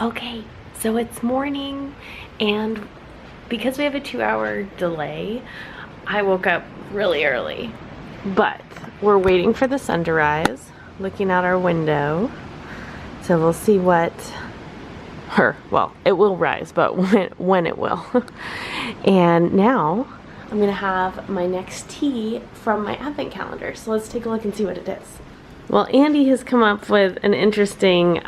Okay, so it's morning, and because we have a 2-hour delay, I woke up really early. But we're waiting for the sun to rise, looking out our window. So we'll see well, it will rise, but when it will. And now I'm gonna have my next tea from my advent calendar. So let's take a look and see what it is. Well, Andy has come up with an interesting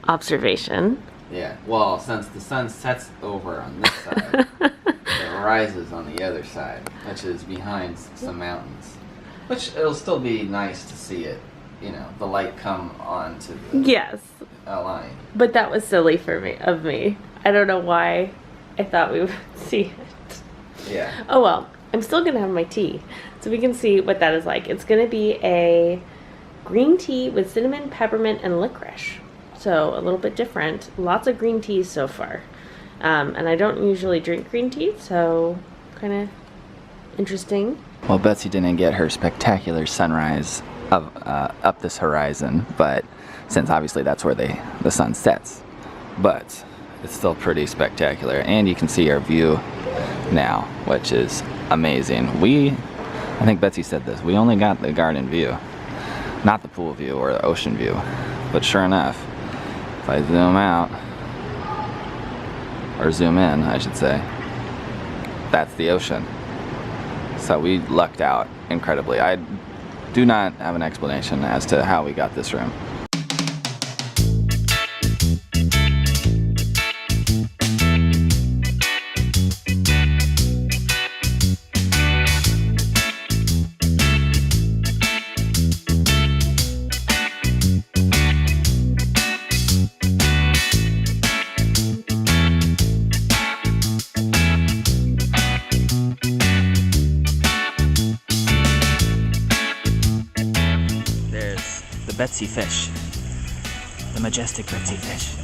observation. Yeah, well, since the sun sets over on this side, it rises on the other side, which is behind some mountains. Which it'll still be nice to see it, you know, the light come on to the Aulani. But that was silly of me. I don't know why I thought we would see it. Yeah. Oh well, I'm still gonna have my tea, so we can see what that is like. It's gonna be a green tea with cinnamon, peppermint, and licorice. So a little bit different. Lots of green teas so far. And I don't usually drink green tea, so kind of interesting. Well, Betsy didn't get her spectacular sunrise up this horizon, but since obviously that's where the sun sets. But it's still pretty spectacular, and you can see our view now, which is amazing. I think Betsy said this, we only got the garden view, not the pool view or the ocean view. But sure enough, if I zoom out, or zoom in, I should say, that's the ocean. So we lucked out incredibly. I do not have an explanation as to how we got this room. Betsy fish. The majestic Betsy fish.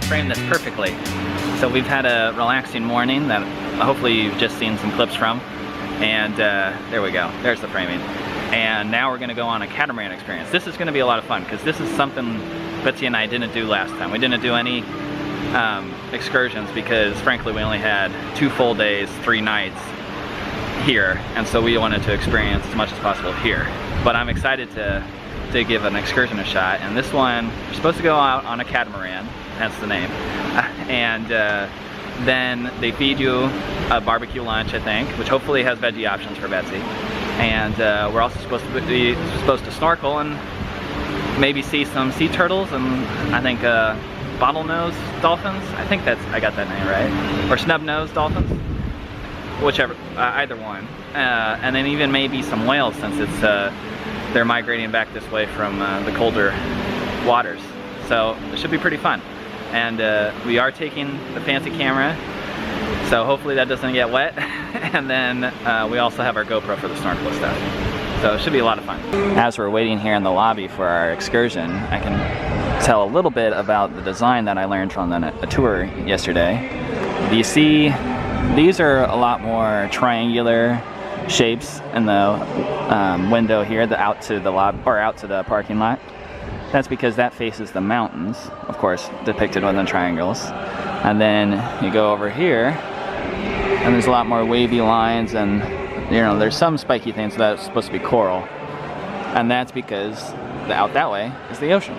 Framed this perfectly. So we've had a relaxing morning that hopefully you've just seen some clips from, and there we go, there's the framing. And now we're going to go on a catamaran experience. This is going to be a lot of fun because this is something Betsy and I didn't do last time. We didn't do any excursions because frankly we only had 2 full days, 3 nights here, and so we wanted to experience as much as possible here. But I'm excited to give an excursion a shot, and this one, we're supposed to go out on a catamaran, hence the name, and then they feed you a barbecue lunch, I think, which hopefully has veggie options for Betsy, and we're also supposed to snorkel and maybe see some sea turtles and I think bottlenose dolphins. I think I got that name right, or snub-nosed dolphins, whichever, either one, and then even maybe some whales since it's they're migrating back this way from the colder waters. So it should be pretty fun. And we are taking the fancy camera, so hopefully that doesn't get wet. And then we also have our GoPro for the snorkel stuff. So it should be a lot of fun. As we're waiting here in the lobby for our excursion, I can tell a little bit about the design that I learned from a tour yesterday. Do you see, these are a lot more triangular shapes in the window here, out to the parking lot. That's because that faces the mountains, of course, depicted within triangles. And then you go over here, and there's a lot more wavy lines, and you know, there's some spiky things that's supposed to be coral. And that's because out that way is the ocean.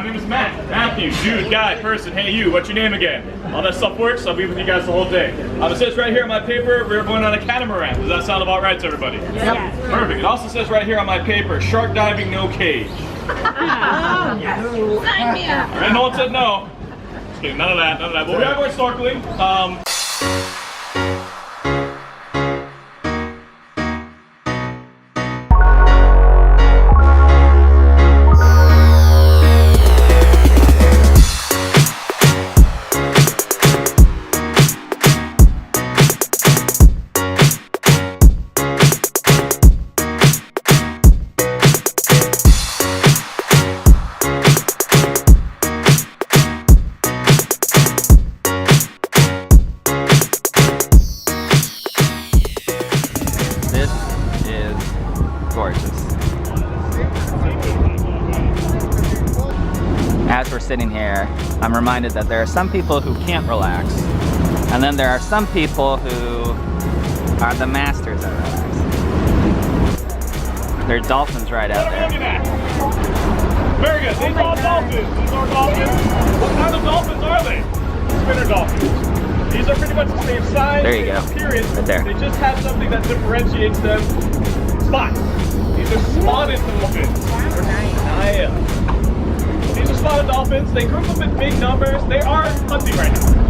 My name is Matt. Matthew, dude, guy, person, hey you, what's your name again? All that stuff works, I'll be with you guys the whole day. It says right here on my paper, we're going on a catamaran. Does that sound about right to everybody? Yep. Perfect. It also says right here on my paper, shark diving, no cage. Sign me up. Alright, no one said no. Just kidding, none of that. But we are going snorkeling. As we're sitting here, I'm reminded that there are some people who can't relax, and then there are some people who are the masters at relaxing. There's dolphins right out there. Very good. These are dolphins. These are dolphins. What kind of dolphins are they? Spinner dolphins. These are pretty much the same size. There you go. Appearance. Right there. They just have something that differentiates them. Spots. These are spotted dolphins. These are spotted dolphins. They group up in big numbers. They are hunting right now.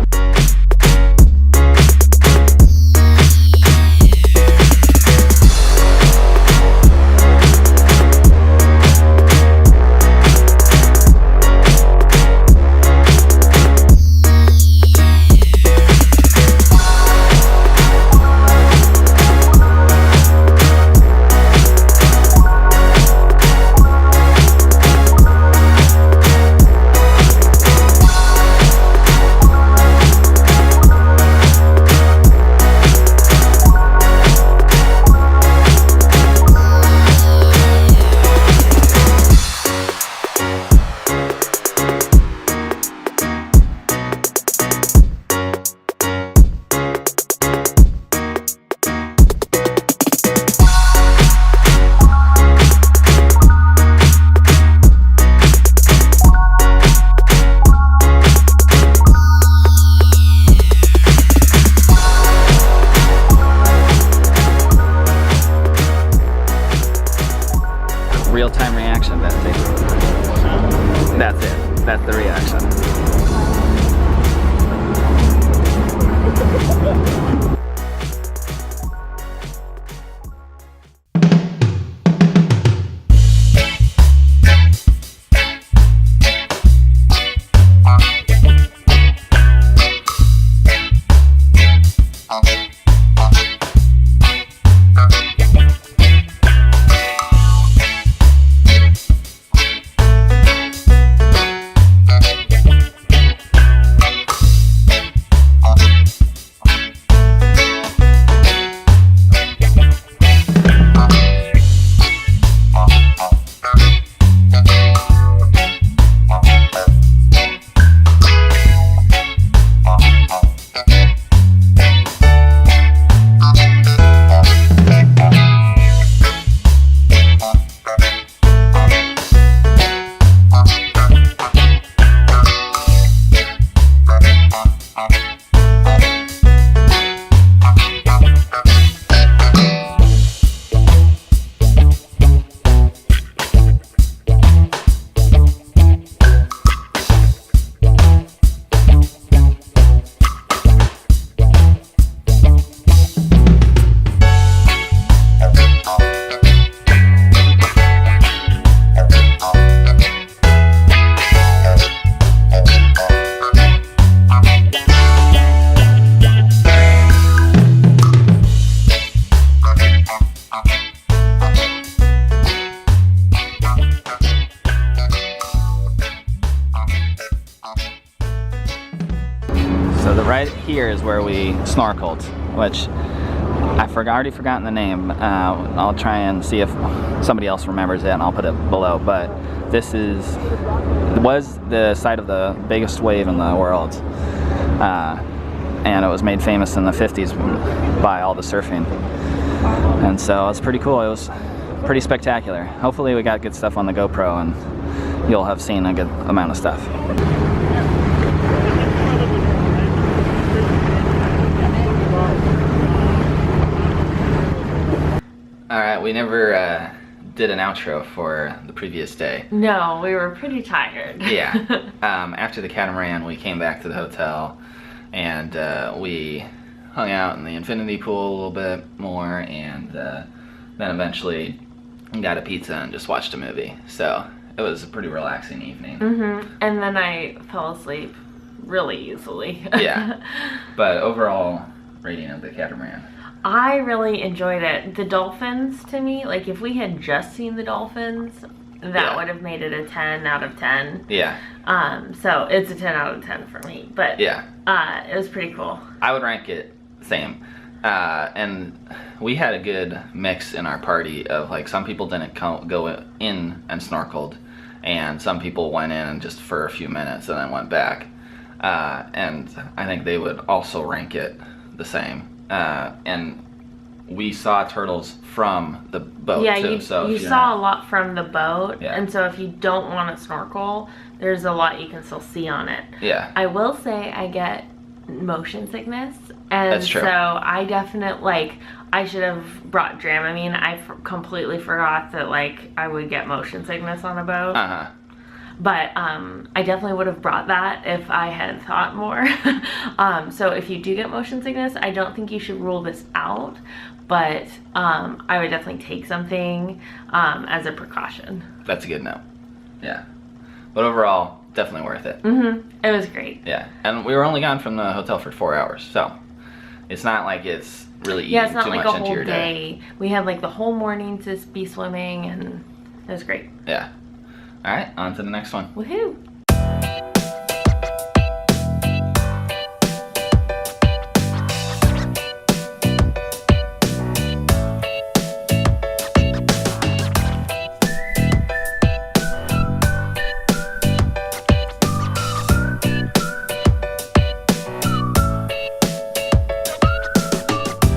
Real-time reaction, that's it. That's it. That's the reaction. So the right here is where we snorkeled, which I've already forgotten the name. I'll try and see if somebody else remembers it, and I'll put it below. But this was the site of the biggest wave in the world, and it was made famous in the 50s by all the surfing. And so it's pretty cool. It was pretty spectacular. Hopefully we got good stuff on the GoPro and you'll have seen a good amount of stuff. Alright, we never did an outro for the previous day. No, we were pretty tired. Yeah. After the catamaran, we came back to the hotel and we hung out in the infinity pool a little bit more, and then eventually got a pizza and just watched a movie. So it was a pretty relaxing evening. And then I fell asleep really easily. Yeah. But overall rating of the catamaran. I really enjoyed it. The dolphins, to me, like if we had just seen the dolphins, that would have made it a 10 out of 10. Yeah. So it's a 10 out of 10 for me. But yeah, it was pretty cool. I would rank it same. And we had a good mix in our party of like some people didn't go in and snorkeled, and some people went in and just for a few minutes and then went back. And I think they would also rank it the same. And we saw turtles from the boat too. So you saw a lot from the boat, and so if you don't want to snorkel, there's a lot you can still see on it. Yeah. I will say I get motion sickness, and That's true. so I definitely I should have brought Dramamine. I completely forgot that I would get motion sickness on a boat. But I definitely would have brought that if I had thought more. So if you do get motion sickness, I don't think you should rule this out, but I would definitely take something as a precaution. That's a good note. Yeah. But overall, definitely worth it. It was great. Yeah. And we were only gone from the hotel for 4 hours, so it's not like it's really eating it's not too like much a into whole your day. We had the whole morning to be swimming, and it was great. Yeah. All right, on to the next one. Woohoo!